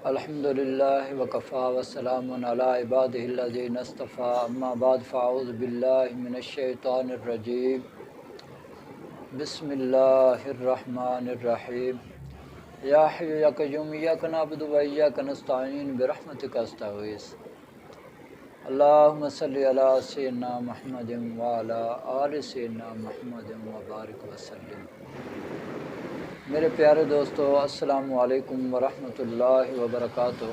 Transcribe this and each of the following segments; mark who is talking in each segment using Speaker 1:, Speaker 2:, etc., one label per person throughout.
Speaker 1: الحمدللہ وکفا وسلام علی عبادہ الذین اصطفیٰ اما بعد فاعوذ باللہ من الشیطان الرجیم بسم اللہ الرحمن الرحیم یا حی یا قیوم ایاک نعبد و ایاک نستعین برحمتک استغیث اللہم صلی علی سیدنا محمد وعلی آل سیدنا محمد وبارک وسلم۔ میرے پیارے دوستو، السلام علیکم ورحمۃ اللہ وبرکاتہ۔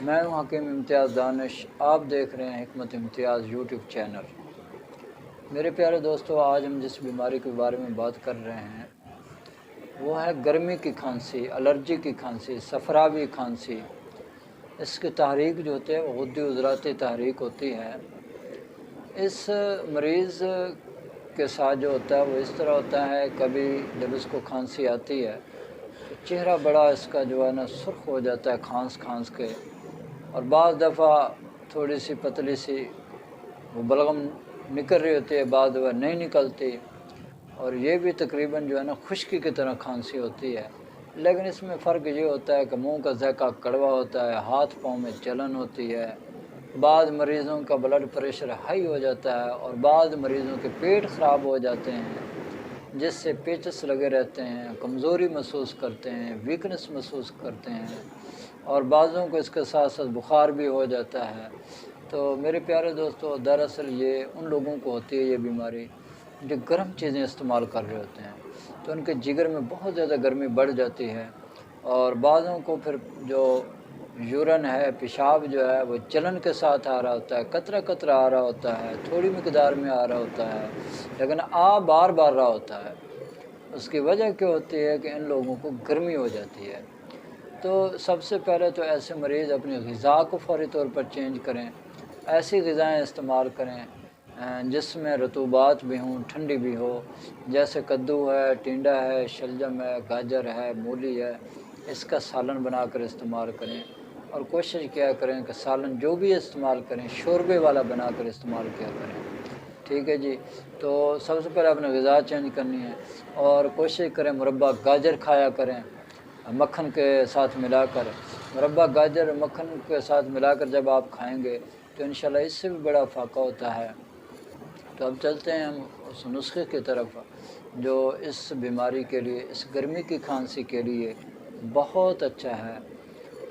Speaker 1: میں ہوں حکیم امتیاز دانش، آپ دیکھ رہے ہیں حکمت امتیاز یوٹیوب چینل۔ میرے پیارے دوستو، آج ہم جس بیماری کے بارے میں بات کر رہے ہیں وہ ہے گرمی کی کھانسی، الرجی کی کھانسی، صفراوی کھانسی۔ اس کی تحریک جو ہوتی ہے وہ غدی عضلاتی تحریک ہوتی ہے۔ اس مریض کے ساتھ جو ہوتا ہے وہ اس طرح ہوتا ہے، کبھی جب اس کو کھانسی آتی ہے تو چہرہ بڑا اس کا جو ہے نا سرخ ہو جاتا ہے کھانس کے، اور بعض دفعہ تھوڑی سی پتلی سی وہ بلغم نکل رہی ہوتی ہے، بعض دفعہ نہیں نکلتی، اور یہ بھی تقریباً جو ہے نا خشکی کی طرح کھانسی ہوتی ہے۔ لیکن اس میں فرق یہ ہوتا ہے کہ منہ کا ذائقہ کڑوا ہوتا ہے، ہاتھ پاؤں میں جلن ہوتی ہے، بعض مریضوں کا بلڈ پریشر ہائی ہو جاتا ہے، اور بعض مریضوں کے پیٹ خراب ہو جاتے ہیں جس سے پیچس لگے رہتے ہیں، کمزوری محسوس کرتے ہیں، ویکنس محسوس کرتے ہیں، اور بعضوں کو اس کے ساتھ ساتھ بخار بھی ہو جاتا ہے۔ تو میرے پیارے دوستو، دراصل یہ ان لوگوں کو ہوتی ہے یہ بیماری جو گرم چیزیں استعمال کر رہے ہوتے ہیں، تو ان کے جگر میں بہت زیادہ گرمی بڑھ جاتی ہے، اور بعضوں کو پھر جو یورن ہے، پیشاب جو ہے وہ جلن کے ساتھ آ رہا ہوتا ہے، قطرہ قطرہ آ رہا ہوتا ہے، تھوڑی مقدار میں آ رہا ہوتا ہے، لیکن بار بار رہا ہوتا ہے۔ اس کی وجہ کیا ہوتی ہے کہ ان لوگوں کو گرمی ہو جاتی ہے۔ تو سب سے پہلے تو ایسے مریض اپنی غذا کو فوری طور پر چینج کریں، ایسی غذائیں استعمال کریں جس میں رطوبات بھی ہوں، ٹھنڈی بھی ہو، جیسے کدو ہے، ٹینڈا ہے، شلجم ہے، گاجر ہے، مولی ہے۔ اس کا سالن بنا کر استعمال کریں، اور کوشش کیا کریں کہ سالن جو بھی استعمال کریں شوربے والا بنا کر استعمال کیا کریں، ٹھیک ہے جی۔ تو سب سے پہلے اپنے غذا چینج کرنی ہے، اور کوشش کریں مربع گاجر کھایا کریں مکھن کے ساتھ ملا کر۔ مربع گاجر مکھن کے ساتھ ملا کر جب آپ کھائیں گے تو انشاءاللہ اس سے بھی بڑا فائدہ ہوتا ہے۔ تو اب چلتے ہیں ہم اس نسخے کی طرف جو اس بیماری کے لیے، اس گرمی کی کھانسی کے لیے بہت اچھا ہے۔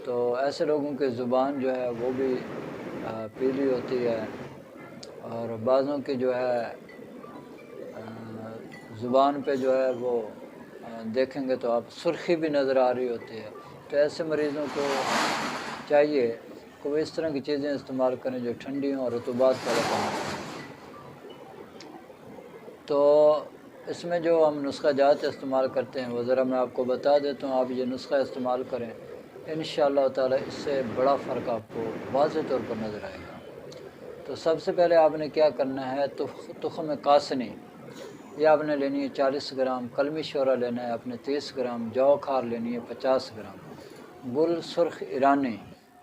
Speaker 1: تو ایسے لوگوں کی زبان جو ہے وہ بھی پیلی ہوتی ہے، اور بعضوں کی جو ہے زبان پہ جو ہے وہ دیکھیں گے تو آپ سرخی بھی نظر آ رہی ہوتی ہے۔ تو ایسے مریضوں کو چاہیے کہ وہ اس طرح کی چیزیں استعمال کریں جو ٹھنڈی ہوں اور رطوبات پیدا کریں۔ تو اس میں جو ہم نسخہ جات استعمال کرتے ہیں وہ ذرا میں آپ کو بتا دیتا ہوں، آپ یہ نسخہ استعمال کریں، انشاءاللہ تعالی اس سے بڑا فرق آپ کو واضح طور پر نظر آئے گا۔ تو سب سے پہلے آپ نے کیا کرنا ہے، تخم کاسنی یہ آپ نے لینی ہے 40 گرام، کلمی شورہ لینا ہے آپ نے 30 گرام، جو کھار لینی ہے 50 گرام، گل سرخ ایرانی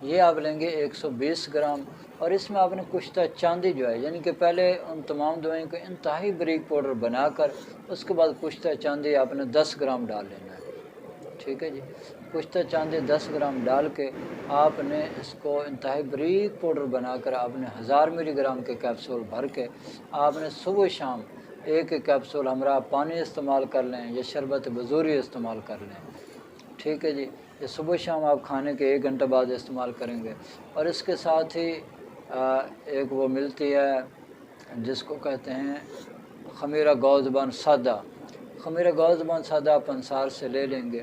Speaker 1: یہ آپ لیں گے 120 گرام، اور اس میں آپ نے کشتہ چاندی جو ہے، یعنی کہ پہلے ان تمام دوائیں کو انتہائی باریک پاؤڈر بنا کر اس کے بعد کشتہ چاندی آپ نے 10 گرام ڈال لینا ہے، ٹھیک ہے جی۔ کشتہ چاندی 10 گرام ڈال کے آپ نے اس کو انتہائی باریک پاؤڈر بنا کر آپ نے 1000 ملی گرام کے کیپسول بھر کے آپ نے صبح شام ایک کیپسول ہمراہ پانی استعمال کر لیں یا شربت بزوری استعمال کر لیں، ٹھیک ہے جی۔ یہ صبح شام آپ کھانے کے 1 گھنٹہ بعد استعمال کریں گے، اور اس کے ساتھ ہی ایک وہ ملتی ہے جس کو کہتے ہیں خمیرہ گاؤ زبان سادہ، خمیرہ گاؤ زبان سادہ آپ انصار سے لے لیں گے،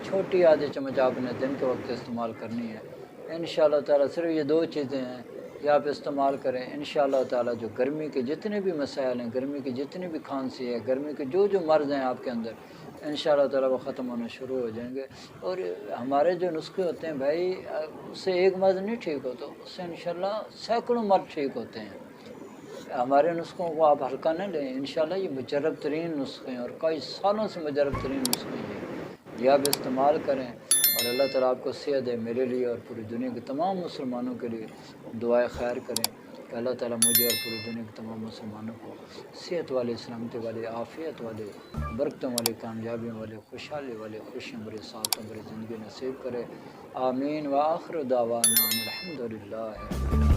Speaker 1: چھوٹی آدھی چمچ آپ نے دن کے وقت استعمال کرنی ہے۔ انشاءاللہ تعالیٰ صرف یہ 2 چیزیں ہیں کہ آپ استعمال کریں، انشاءاللہ تعالیٰ جو گرمی کے جتنے بھی مسائل ہیں، گرمی کی جتنی بھی کھانسی ہے، گرمی کے جو مرض ہیں آپ کے اندر، انشاءاللہ تعالیٰ وہ ختم ہونے شروع ہو جائیں گے۔ اور ہمارے جو نسخے ہوتے ہیں بھائی، اس سے ایک مرض نہیں ٹھیک ہوتا، اس سے انشاءاللہ سینکڑوں مرض ٹھیک ہوتے ہیں۔ ہمارے نسخوں کو آپ ہلکا نہ لیں، انشاءاللہ یہ مجرب ترین نسخے ہیں، اور کئی سالوں سے مجرب ترین نسخے ہیں یہ آپ استعمال کریں، اور اللہ تعالیٰ آپ کو صحت دے، میرے لیے اور پوری دنیا کے تمام مسلمانوں کے لیے دعائے خیر کریں کہ اللہ تعالیٰ مجھے اور پوری دنیا کے تمام مسلمانوں کو صحت والے، سلامتی والے، عافیت والے، برکتوں والے، کامیابیوں والے، خوشحالی والے، خوشیوں بھری، سعادتوں بھری زندگی نصیب کرے۔ آمین وآخر دعوانا الحمدللہ.